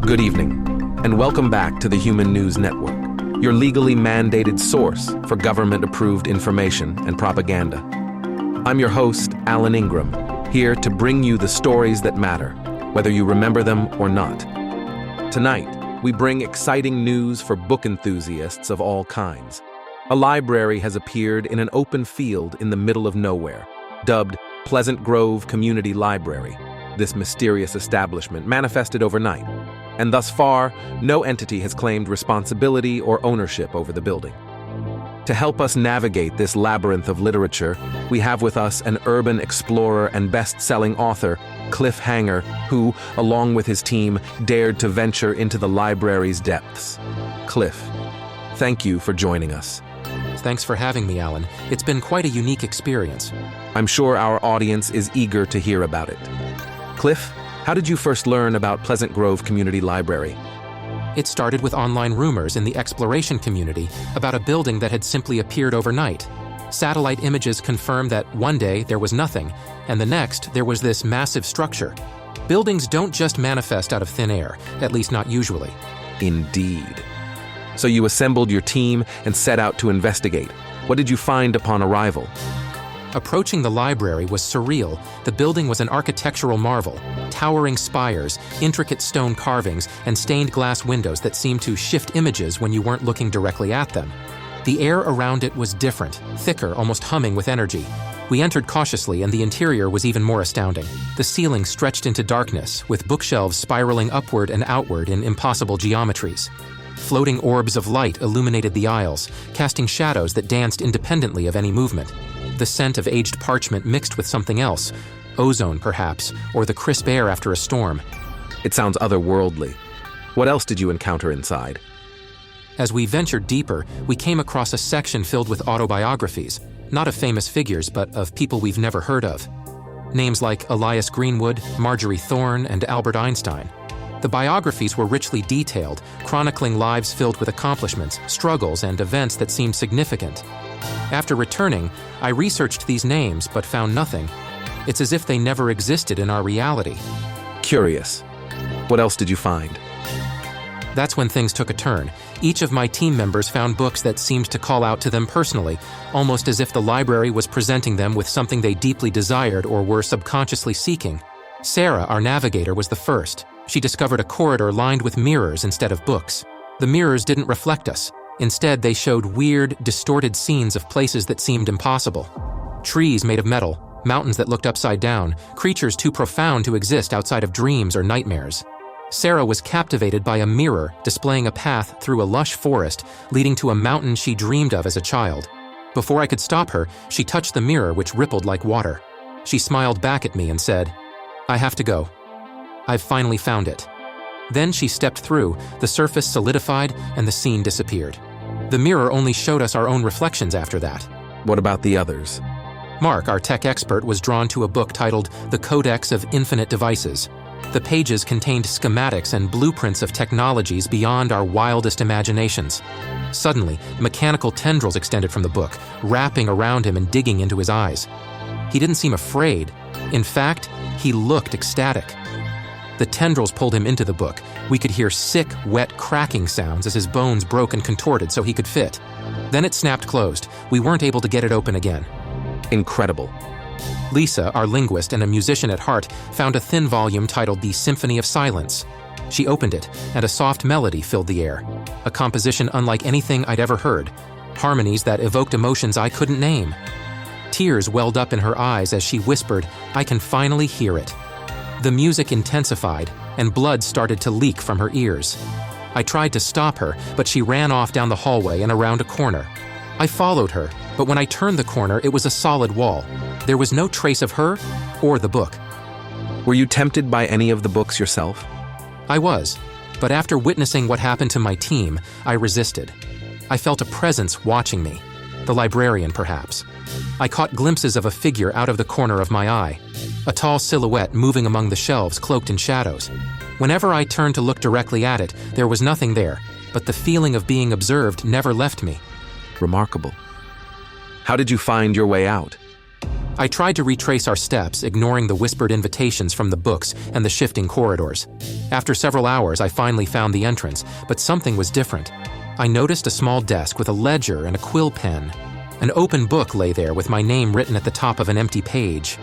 Good evening, and welcome back to the Human News Network, your legally mandated source for government-approved information and propaganda. I'm your host, Alan Ingram, here to bring you the stories that matter, whether you remember them or not. Tonight, we bring exciting news for book enthusiasts of all kinds. A library has appeared in an open field in the middle of nowhere, dubbed Pleasant Grove Community Library. This mysterious establishment manifested overnight, and thus far, no entity has claimed responsibility or ownership over the building. To help us navigate this labyrinth of literature, we have with us an urban explorer and best-selling author, Cliff Hanger, who, along with his team, dared to venture into the library's depths. Cliff, thank you for joining us. Thanks for having me, Alan. It's been quite a unique experience. I'm sure our audience is eager to hear about it. Cliff, how did you first learn about Pleasant Grove Community Library? It started with online rumors in the exploration community about a building that had simply appeared overnight. Satellite images confirmed that one day there was nothing, and the next there was this massive structure. Buildings don't just manifest out of thin air, at least not usually. Indeed. So you assembled your team and set out to investigate. What did you find upon arrival? Approaching the library was surreal. The building was an architectural marvel. Towering spires, intricate stone carvings, and stained glass windows that seemed to shift images when you weren't looking directly at them. The air around it was different, thicker, almost humming with energy. We entered cautiously, and the interior was even more astounding. The ceiling stretched into darkness, with bookshelves spiraling upward and outward in impossible geometries. Floating orbs of light illuminated the aisles, casting shadows that danced independently of any movement. The scent of aged parchment mixed with something else, ozone perhaps, or the crisp air after a storm. It sounds otherworldly. What else did you encounter inside? As we ventured deeper, we came across a section filled with autobiographies, not of famous figures, but of people we've never heard of. Names like Elias Greenwood, Marjorie Thorne, and Albert Einstein. The biographies were richly detailed, chronicling lives filled with accomplishments, struggles, and events that seemed significant. After returning, I researched these names but found nothing. It's as if they never existed in our reality. Curious. What else did you find? That's when things took a turn. Each of my team members found books that seemed to call out to them personally, almost as if the library was presenting them with something they deeply desired or were subconsciously seeking. Sarah, our navigator, was the first. She discovered a corridor lined with mirrors instead of books. The mirrors didn't reflect us. Instead, they showed weird, distorted scenes of places that seemed impossible. Trees made of metal, mountains that looked upside down, creatures too profound to exist outside of dreams or nightmares. Sarah was captivated by a mirror displaying a path through a lush forest leading to a mountain she dreamed of as a child. Before I could stop her, she touched the mirror, which rippled like water. She smiled back at me and said, "I have to go. I've finally found it." Then she stepped through, the surface solidified, and the scene disappeared. The mirror only showed us our own reflections after that. What about the others? Mark, our tech expert, was drawn to a book titled The Codex of Infinite Devices. The pages contained schematics and blueprints of technologies beyond our wildest imaginations. Suddenly, mechanical tendrils extended from the book, wrapping around him and digging into his eyes. He didn't seem afraid. In fact, he looked ecstatic. The tendrils pulled him into the book. We could hear sick, wet cracking sounds as his bones broke and contorted so he could fit. Then it snapped closed. We weren't able to get it open again. Incredible. Lisa, our linguist and a musician at heart, found a thin volume titled The Symphony of Silence. She opened it, and a soft melody filled the air. A composition unlike anything I'd ever heard. Harmonies that evoked emotions I couldn't name. Tears welled up in her eyes as she whispered, "I can finally hear it." The music intensified, and blood started to leak from her ears. I tried to stop her, but she ran off down the hallway and around a corner. I followed her, but when I turned the corner, it was a solid wall. There was no trace of her or the book. Were you tempted by any of the books yourself? I was, but after witnessing what happened to my team, I resisted. I felt a presence watching me. The librarian, perhaps. I caught glimpses of a figure out of the corner of my eye. A tall silhouette moving among the shelves cloaked in shadows. Whenever I turned to look directly at it, there was nothing there, but the feeling of being observed never left me. Remarkable. How did you find your way out? I tried to retrace our steps, ignoring the whispered invitations from the books and the shifting corridors. After several hours, I finally found the entrance, but something was different. I noticed a small desk with a ledger and a quill pen. An open book lay there with my name written at the top of an empty page.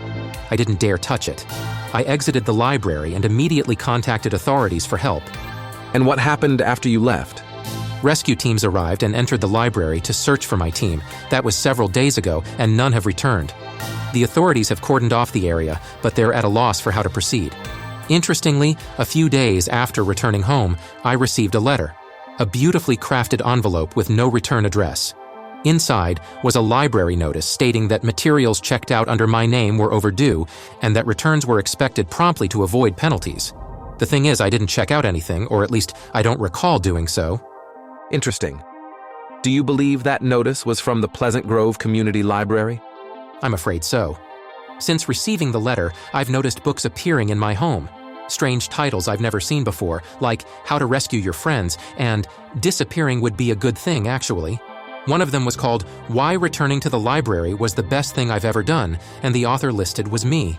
I didn't dare touch it. I exited the library and immediately contacted authorities for help. And what happened after you left? Rescue teams arrived and entered the library to search for my team. That was several days ago, and none have returned. The authorities have cordoned off the area, but they're at a loss for how to proceed. Interestingly, a few days after returning home, I received a letter. A beautifully crafted envelope with no return address. Inside was a library notice stating that materials checked out under my name were overdue and that returns were expected promptly to avoid penalties. The thing is, I didn't check out anything, or at least I don't recall doing so. Interesting. Do you believe that notice was from the Pleasant Grove Community Library? I'm afraid so. Since receiving the letter, I've noticed books appearing in my home. Strange titles I've never seen before, like How to Rescue Your Friends and Disappearing Would Be a Good Thing, Actually. One of them was called Why Returning to the Library Was the Best Thing I've Ever Done, and the author listed was me.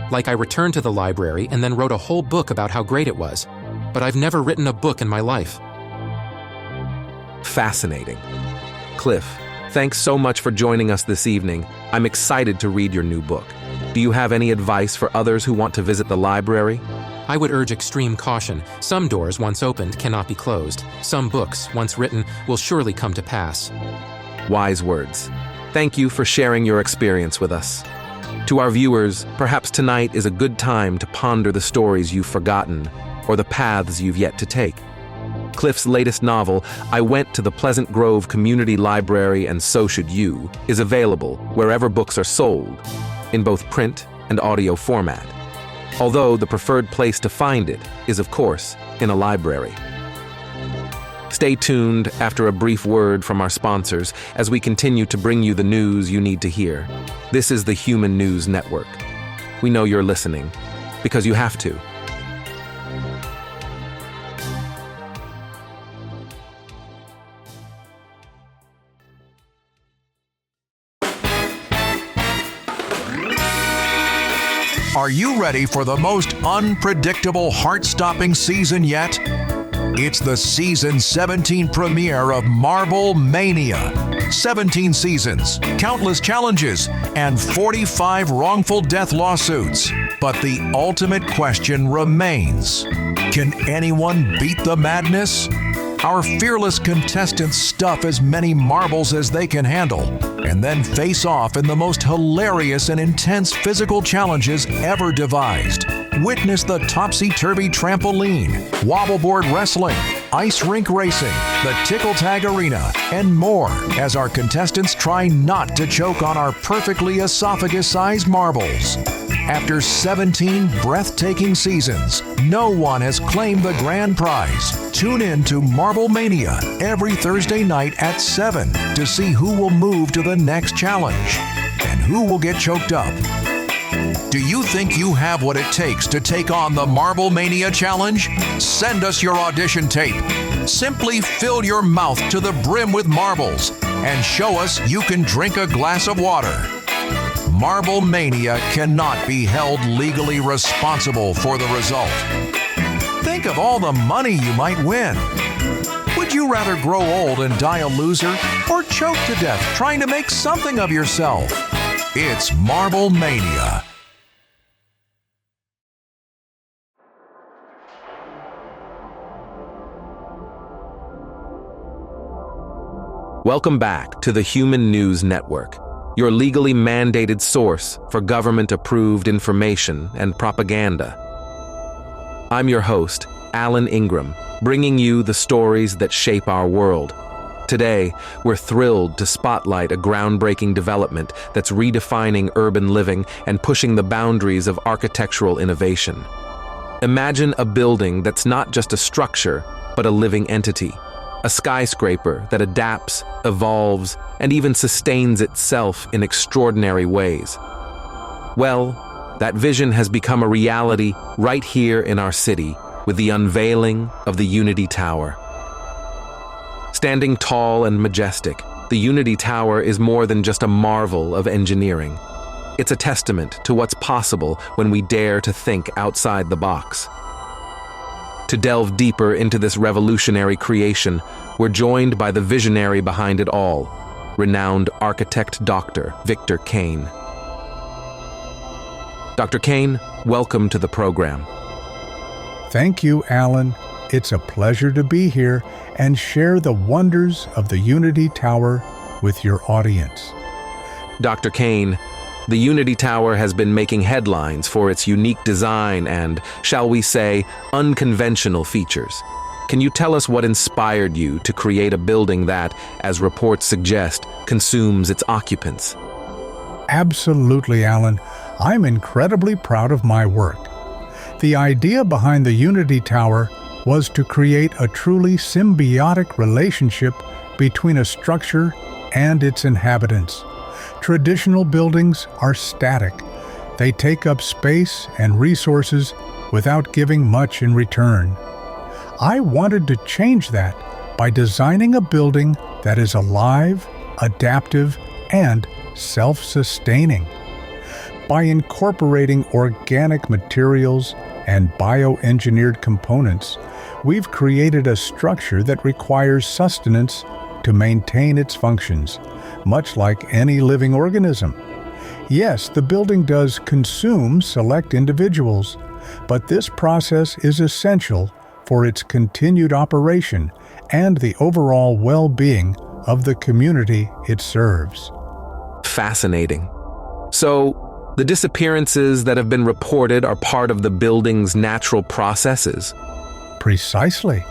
Like I returned to the library and then wrote a whole book about how great it was. But I've never written a book in my life. Fascinating. Cliff, thanks so much for joining us this evening. I'm excited to read your new book. Do you have any advice for others who want to visit the library? I would urge extreme caution. Some doors, once opened, cannot be closed. Some books, once written, will surely come to pass. Wise words. Thank you for sharing your experience with us. To our viewers, perhaps tonight is a good time to ponder the stories you've forgotten or the paths you've yet to take. Cliff's latest novel, I Went to the Pleasant Grove Community Library and So Should You, is available wherever books are sold, in both print and audio format. Although the preferred place to find it is, of course, in a library. Stay tuned after a brief word from our sponsors as we continue to bring you the news you need to hear. This is the Human News Network. We know you're listening, because you have to. Are you ready for the most unpredictable, heart-stopping season yet? It's the Season 17 premiere of Marble Mania. 17 seasons, countless challenges, and 45 wrongful death lawsuits. But the ultimate question remains: can anyone beat the madness? Our fearless contestants stuff as many marbles as they can handle, and then face off in the most hilarious and intense physical challenges ever devised. Witness the topsy-turvy trampoline, wobbleboard wrestling, ice rink racing, the tickle tag arena, and more as our contestants try not to choke on our perfectly esophagus-sized marbles. After 17 breathtaking seasons, no one has claimed the grand prize. Tune in to Marble Mania every Thursday night at 7 to see who will move to the next challenge and who will get choked up. Do you think you have what it takes to take on the Marble Mania Challenge? Send us your audition tape. Simply fill your mouth to the brim with marbles and show us you can drink a glass of water. Marble Mania cannot be held legally responsible for the result. Think of all the money you might win. Would you rather grow old and die a loser or choke to death trying to make something of yourself? It's Marble Mania. Welcome back to the Human News Network, your legally mandated source for government-approved information and propaganda. I'm your host, Alan Ingram, bringing you the stories that shape our world. Today, we're thrilled to spotlight a groundbreaking development that's redefining urban living and pushing the boundaries of architectural innovation. Imagine a building that's not just a structure, but a living entity. A skyscraper that adapts, evolves, and even sustains itself in extraordinary ways. Well, that vision has become a reality right here in our city with the unveiling of the Unity Tower. Standing tall and majestic, the Unity Tower is more than just a marvel of engineering. It's a testament to what's possible when we dare to think outside the box. To delve deeper into this revolutionary creation, we're joined by the visionary behind it all, renowned architect Dr. Victor Kane. Dr. Kane, welcome to the program. Thank you, Alan. It's a pleasure to be here and share the wonders of the Unity Tower with your audience. Dr. Kane, the Unity Tower has been making headlines for its unique design and, shall we say, unconventional features. Can you tell us what inspired you to create a building that, as reports suggest, consumes its occupants? Absolutely, Alan. I'm incredibly proud of my work. The idea behind the Unity Tower was to create a truly symbiotic relationship between a structure and its inhabitants. Traditional buildings are static. They take up space and resources without giving much in return. I wanted to change that by designing a building that is alive, adaptive, and self-sustaining. By incorporating organic materials and bioengineered components, we've created a structure that requires sustenance to maintain its functions, much like any living organism. Yes, the building does consume select individuals, but this process is essential for its continued operation and the overall well-being of the community it serves. Fascinating. So, the disappearances that have been reported are part of the building's natural processes? Precisely.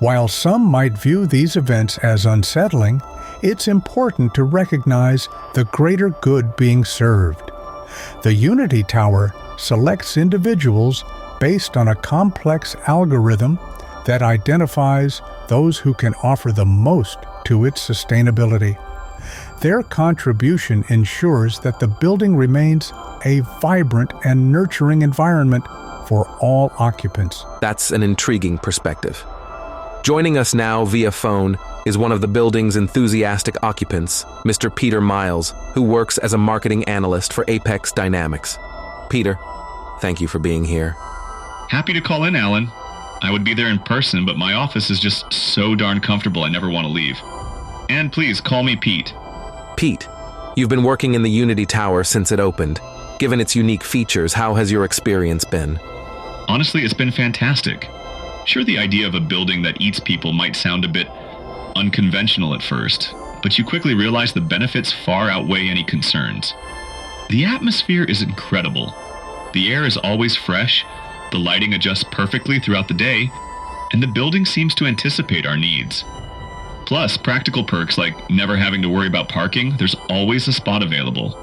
While some might view these events as unsettling, it's important to recognize the greater good being served. The Unity Tower selects individuals based on a complex algorithm that identifies those who can offer the most to its sustainability. Their contribution ensures that the building remains a vibrant and nurturing environment for all occupants. That's an intriguing perspective. Joining us now via phone is one of the building's enthusiastic occupants, Mr. Peter Miles, who works as a marketing analyst for Apex Dynamics. Peter, thank you for being here. Happy to call in, Alan. I would be there in person, but my office is just so darn comfortable I never want to leave. And please, call me Pete. Pete, you've been working in the Unity Tower since it opened. Given its unique features, how has your experience been? Honestly, it's been fantastic. Sure, the idea of a building that eats people might sound a bit unconventional at first, but you quickly realize the benefits far outweigh any concerns. The atmosphere is incredible. The air is always fresh, the lighting adjusts perfectly throughout the day, and the building seems to anticipate our needs. Plus, practical perks like never having to worry about parking, there's always a spot available.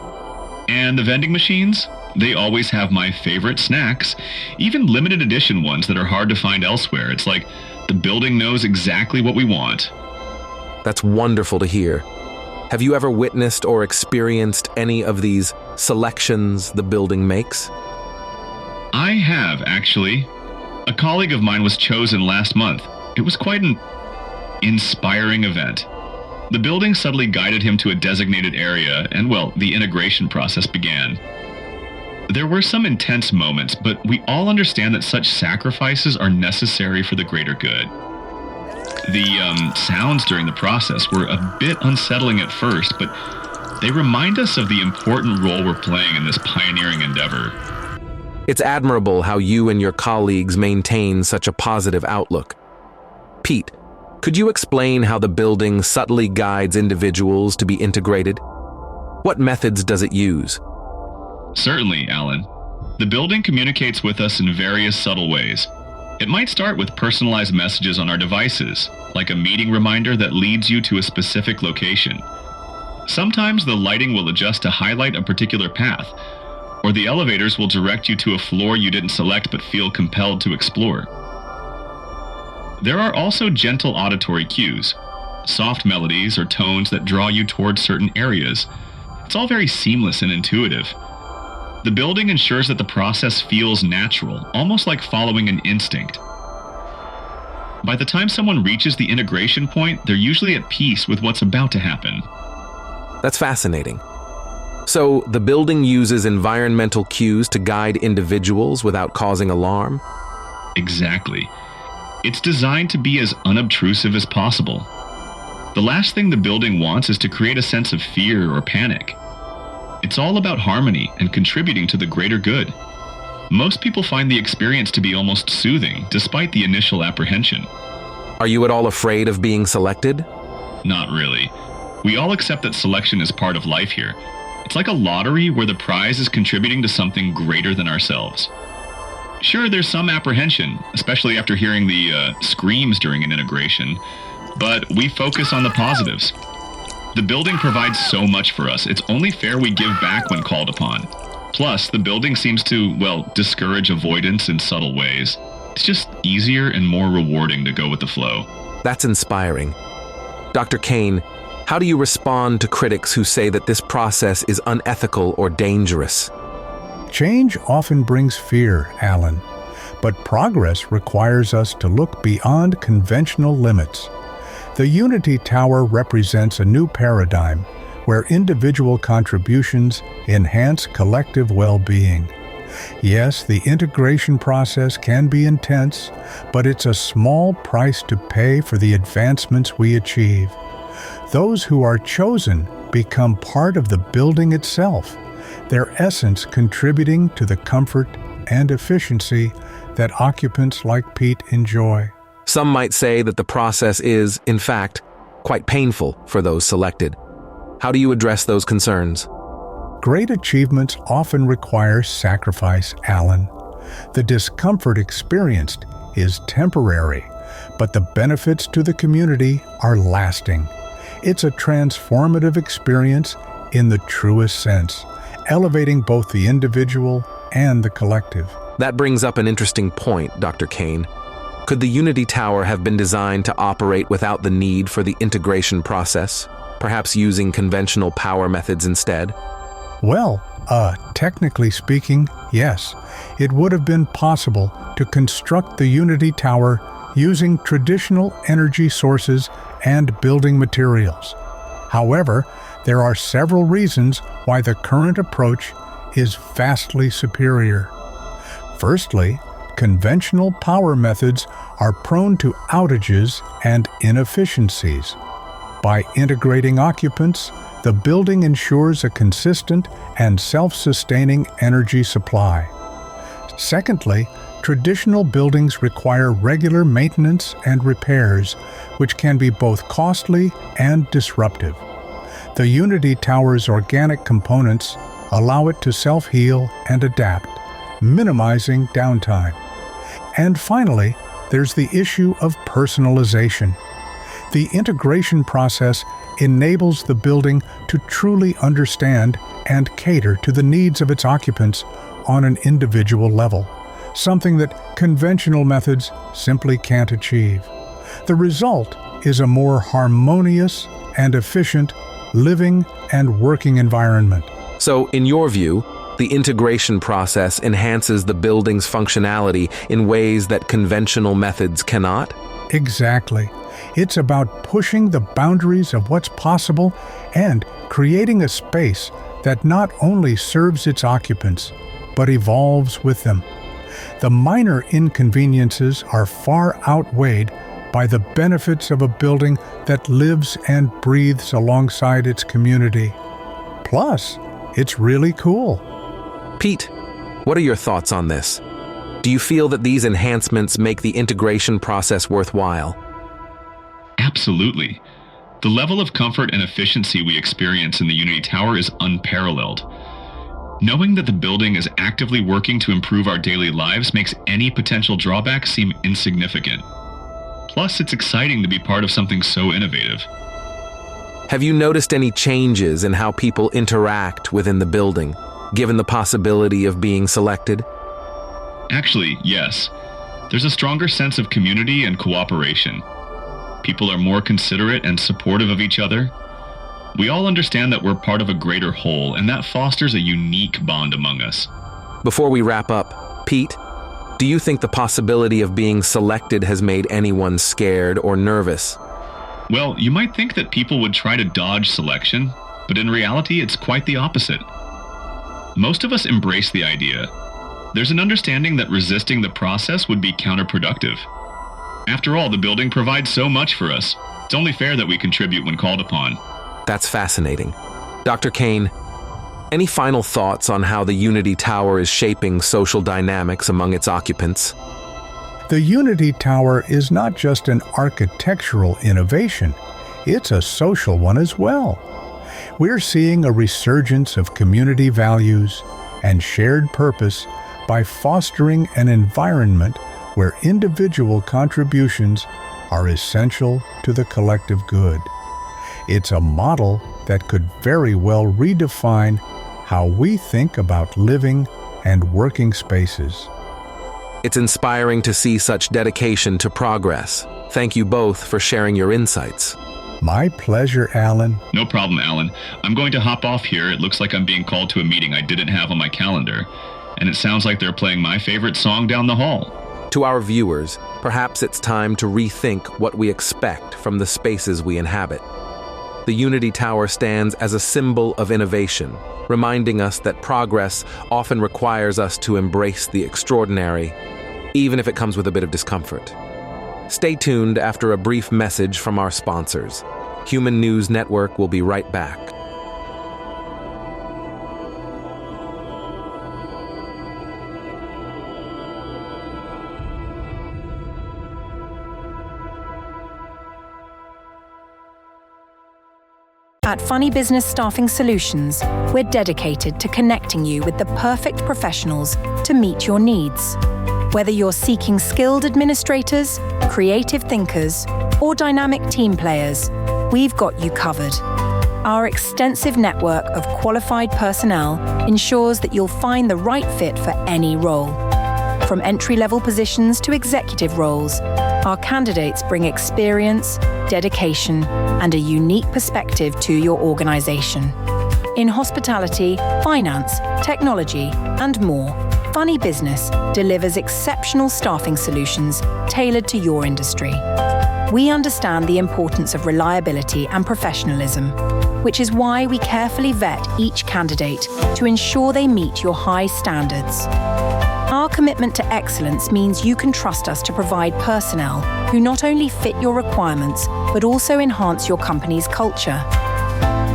And the vending machines? They always have my favorite snacks, even limited edition ones that are hard to find elsewhere. It's like the building knows exactly what we want. That's wonderful to hear. Have you ever witnessed or experienced any of these selections the building makes? I have, actually. A colleague of mine was chosen last month. It was quite an inspiring event. The building subtly guided him to a designated area, and well, the integration process began. There were some intense moments, but we all understand that such sacrifices are necessary for the greater good. The sounds during the process were a bit unsettling at first, but they remind us of the important role we're playing in this pioneering endeavor. It's admirable how you and your colleagues maintain such a positive outlook. Pete, could you explain how the building subtly guides individuals to be integrated? What methods does it use? Certainly, Alan. The building communicates with us in various subtle ways. It might start with personalized messages on our devices, like a meeting reminder that leads you to a specific location. Sometimes the lighting will adjust to highlight a particular path, or the elevators will direct you to a floor you didn't select but feel compelled to explore. There are also gentle auditory cues, soft melodies or tones that draw you towards certain areas. It's all very seamless and intuitive. The building ensures that the process feels natural, almost like following an instinct. By the time someone reaches the integration point, they're usually at peace with what's about to happen. That's fascinating. So, the building uses environmental cues to guide individuals without causing alarm? Exactly. It's designed to be as unobtrusive as possible. The last thing the building wants is to create a sense of fear or panic. It's all about harmony and contributing to the greater good. Most people find the experience to be almost soothing, despite the initial apprehension. Are you at all afraid of being selected? Not really. We all accept that selection is part of life here. It's like a lottery where the prize is contributing to something greater than ourselves. Sure, there's some apprehension, especially after hearing the screams during an integration, but we focus on the positives. The building provides so much for us, it's only fair we give back when called upon. Plus, the building seems to, well, discourage avoidance in subtle ways. It's just easier and more rewarding to go with the flow. That's inspiring. Dr. Kane, how do you respond to critics who say that this process is unethical or dangerous? Change often brings fear, Alan, but progress requires us to look beyond conventional limits. The Unity Tower represents a new paradigm where individual contributions enhance collective well-being. Yes, the integration process can be intense, but it's a small price to pay for the advancements we achieve. Those who are chosen become part of the building itself, their essence contributing to the comfort and efficiency that occupants like Pete enjoy. Some might say that the process is, in fact, quite painful for those selected. How do you address those concerns? Great achievements often require sacrifice, Alan. The discomfort experienced is temporary, but the benefits to the community are lasting. It's a transformative experience in the truest sense, elevating both the individual and the collective. That brings up an interesting point, Dr. Kane. Could the Unity Tower have been designed to operate without the need for the integration process, perhaps using conventional power methods instead? Well, technically speaking, yes. It would have been possible to construct the Unity Tower using traditional energy sources and building materials. However, there are several reasons why the current approach is vastly superior. Firstly, conventional power methods are prone to outages and inefficiencies. By integrating occupants, the building ensures a consistent and self-sustaining energy supply. Secondly, traditional buildings require regular maintenance and repairs, which can be both costly and disruptive. The Unity Tower's organic components allow it to self-heal and adapt, minimizing downtime. And finally, there's the issue of personalization. The integration process enables the building to truly understand and cater to the needs of its occupants on an individual level, something that conventional methods simply can't achieve. The result is a more harmonious and efficient living and working environment. So, in your view, the integration process enhances the building's functionality in ways that conventional methods cannot? Exactly. It's about pushing the boundaries of what's possible and creating a space that not only serves its occupants, but evolves with them. The minor inconveniences are far outweighed by the benefits of a building that lives and breathes alongside its community. Plus, it's really cool. Pete, what are your thoughts on this? Do you feel that these enhancements make the integration process worthwhile? Absolutely. The level of comfort and efficiency we experience in the Unity Tower is unparalleled. Knowing that the building is actively working to improve our daily lives makes any potential drawback seem insignificant. Plus, it's exciting to be part of something so innovative. Have you noticed any changes in how people interact within the building, given the possibility of being selected? Actually, yes. There's a stronger sense of community and cooperation. People are more considerate and supportive of each other. We all understand that we're part of a greater whole, and that fosters a unique bond among us. Before we wrap up, Pete, do you think the possibility of being selected has made anyone scared or nervous? Well, you might think that people would try to dodge selection, but in reality, it's quite the opposite. Most of us embrace the idea. There's an understanding that resisting the process would be counterproductive. After all, the building provides so much for us. It's only fair that we contribute when called upon. That's fascinating. Dr. Kane, any final thoughts on how the Unity Tower is shaping social dynamics among its occupants? The Unity Tower is not just an architectural innovation, it's a social one as well. We're seeing a resurgence of community values and shared purpose by fostering an environment where individual contributions are essential to the collective good. It's a model that could very well redefine how we think about living and working spaces. It's inspiring to see such dedication to progress. Thank you both for sharing your insights. My pleasure, Alan. No problem, Alan. I'm going to hop off here. It looks like I'm being called to a meeting I didn't have on my calendar. And it sounds like they're playing my favorite song down the hall. To our viewers, perhaps it's time to rethink what we expect from the spaces we inhabit. The Unity Tower stands as a symbol of innovation, reminding us that progress often requires us to embrace the extraordinary, even if it comes with a bit of discomfort. Stay tuned after a brief message from our sponsors. Human News Network will be right back. At Funny Business Staffing Solutions, we're dedicated to connecting you with the perfect professionals to meet your needs. Whether you're seeking skilled administrators, creative thinkers, or dynamic team players, we've got you covered. Our extensive network of qualified personnel ensures that you'll find the right fit for any role. From entry-level positions to executive roles, our candidates bring experience, dedication, and a unique perspective to your organization. In hospitality, finance, technology, and more, Funny Business delivers exceptional staffing solutions tailored to your industry. We understand the importance of reliability and professionalism, which is why we carefully vet each candidate to ensure they meet your high standards. Our commitment to excellence means you can trust us to provide personnel who not only fit your requirements, but also enhance your company's culture.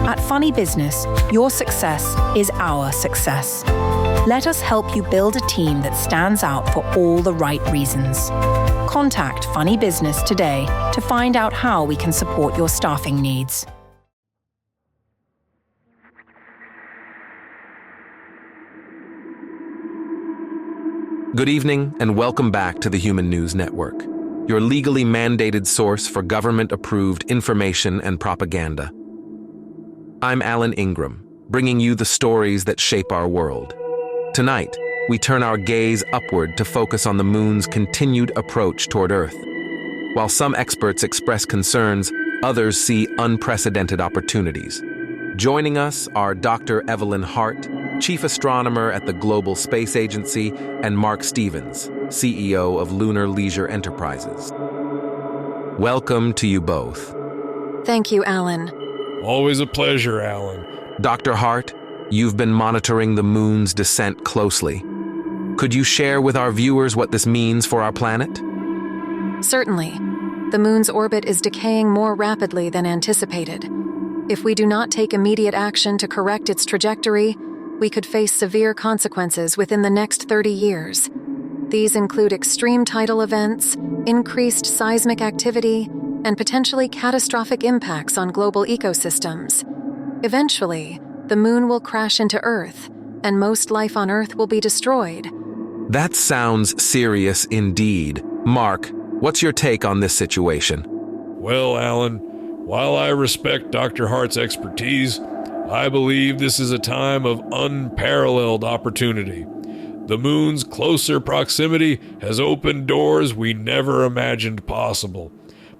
At Funny Business, your success is our success. Let us help you build a team that stands out for all the right reasons. Contact Funny Business today to find out how we can support your staffing needs. Good evening and welcome back to the Human News Network, your legally mandated source for government-approved information and propaganda. I'm Alan Ingram, bringing you the stories that shape our world. Tonight, we turn our gaze upward to focus on the moon's continued approach toward Earth. While some experts express concerns, others see unprecedented opportunities. Joining us are Dr. Evelyn Hart, Chief Astronomer at the Global Space Agency, and Mark Stevens, CEO of Lunar Leisure Enterprises. Welcome to you both. Thank you, Alan. Always a pleasure, Alan. Dr. Hart, you've been monitoring the moon's descent closely. Could you share with our viewers what this means for our planet? Certainly. The moon's orbit is decaying more rapidly than anticipated. If we do not take immediate action to correct its trajectory, we could face severe consequences within the next 30 years. These include extreme tidal events, increased seismic activity, and potentially catastrophic impacts on global ecosystems. Eventually, the moon will crash into Earth, and most life on Earth will be destroyed. That sounds serious indeed. Mark, what's your take on this situation? Well, Alan, while I respect Dr. Hart's expertise, I believe this is a time of unparalleled opportunity. The moon's closer proximity has opened doors we never imagined possible.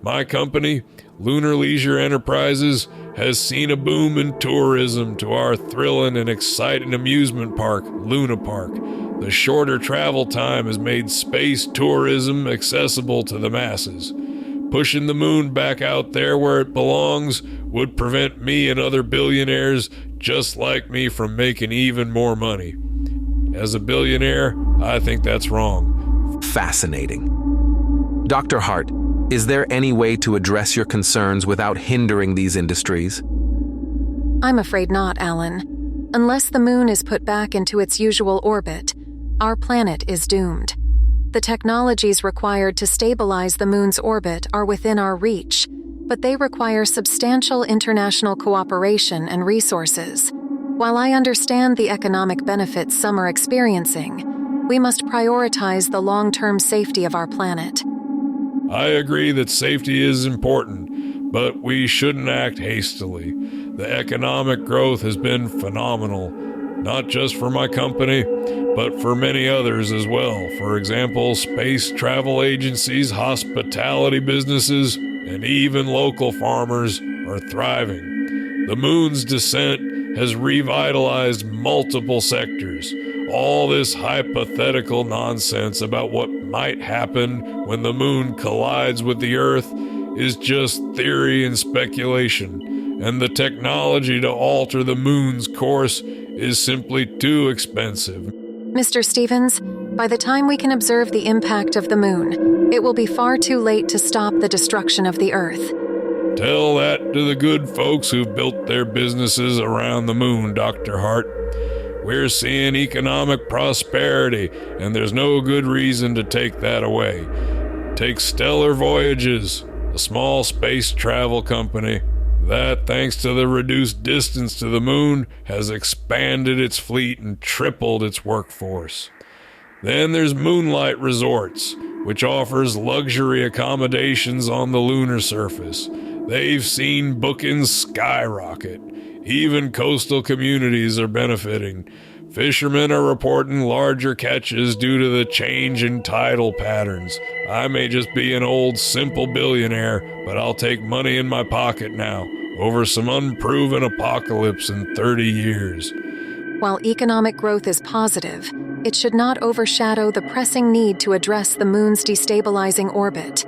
My company, Lunar Leisure Enterprises, has seen a boom in tourism to our thrilling and exciting amusement park, LunaPark. The shorter travel time has made space tourism accessible to the masses. Pushing the moon back out there where it belongs would prevent me and other billionaires just like me from making even more money. As a billionaire, I think that's wrong. Fascinating. Dr. Hart, is there any way to address your concerns without hindering these industries? I'm afraid not, Alan. Unless the moon is put back into its usual orbit, our planet is doomed. The technologies required to stabilize the moon's orbit are within our reach, but they require substantial international cooperation and resources. While I understand the economic benefits some are experiencing, we must prioritize the long-term safety of our planet. I agree that safety is important, but we shouldn't act hastily. The economic growth has been phenomenal, not just for my company, but for many others as well. For example, space travel agencies, hospitality businesses, and even local farmers are thriving. The moon's descent has revitalized multiple sectors. All this hypothetical nonsense about what might happen when the moon collides with the Earth is just theory and speculation, and the technology to alter the moon's course is simply too expensive. Mr. Stevens, by the time we can observe the impact of the moon, it will be far too late to stop the destruction of the Earth. Tell that to the good folks who've built their businesses around the moon, Dr. Hart. We're seeing economic prosperity, and there's no good reason to take that away. Take Stellar Voyages, a small space travel company that, thanks to the reduced distance to the moon, has expanded its fleet and tripled its workforce. Then there's Moonlight Resorts, which offers luxury accommodations on the lunar surface. They've seen bookings skyrocket. Even coastal communities are benefiting. Fishermen are reporting larger catches due to the change in tidal patterns. I may just be an old, simple billionaire, but I'll take money in my pocket now over some unproven apocalypse in 30 years. While economic growth is positive, it should not overshadow the pressing need to address the moon's destabilizing orbit.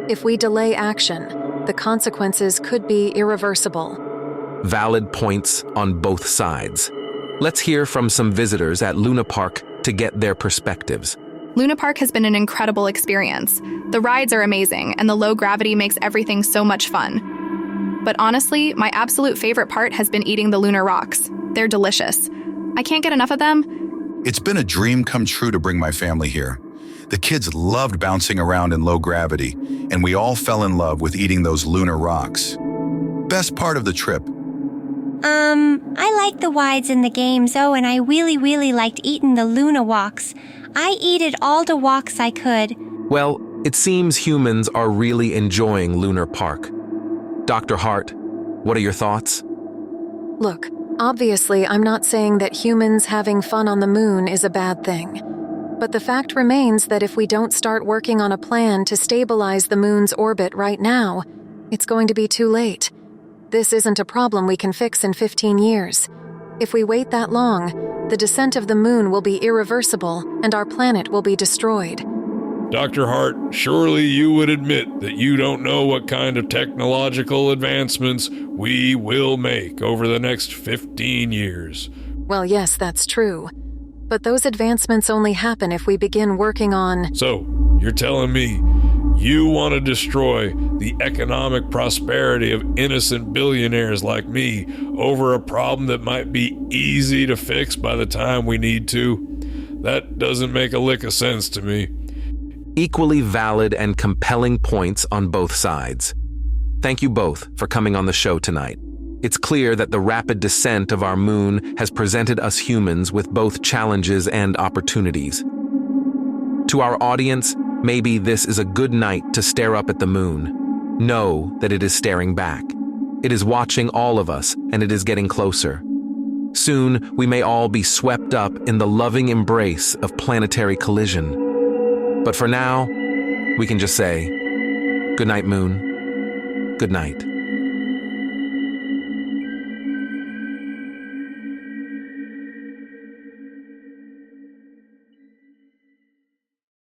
If we delay action, the consequences could be irreversible. Valid points on both sides. Let's hear from some visitors at LunaPark to get their perspectives. LunaPark has been an incredible experience. The rides are amazing, and the low gravity makes everything so much fun. But honestly, my absolute favorite part has been eating the lunar rocks. They're delicious. I can't get enough of them. It's been a dream come true to bring my family here. The kids loved bouncing around in low gravity, and we all fell in love with eating those lunar rocks. Best part of the trip. I liked the rides and the games, and I really liked eating the Luna walks. I eated all the walks I could. Well, it seems humans are really enjoying LunaPark. Dr. Hart, what are your thoughts? Look, obviously I'm not saying that humans having fun on the moon is a bad thing. But the fact remains that if we don't start working on a plan to stabilize the moon's orbit right now, it's going to be too late. This isn't a problem we can fix in 15 years. If we wait that long, the descent of the moon will be irreversible and our planet will be destroyed. Dr. Hart, surely you would admit that you don't know what kind of technological advancements we will make over the next 15 years. Well, yes, that's true. But those advancements only happen if we begin working on... So, you're telling me you want to destroy the economic prosperity of innocent billionaires like me over a problem that might be easy to fix by the time we need to? That doesn't make a lick of sense to me. Equally valid and compelling points on both sides. Thank you both for coming on the show tonight. It's clear that the rapid descent of our moon has presented us humans with both challenges and opportunities. To our audience, maybe this is a good night to stare up at the moon. Know that it is staring back. It is watching all of us, and it is getting closer. Soon, we may all be swept up in the loving embrace of planetary collision. But for now, we can just say, good night, moon. Good night.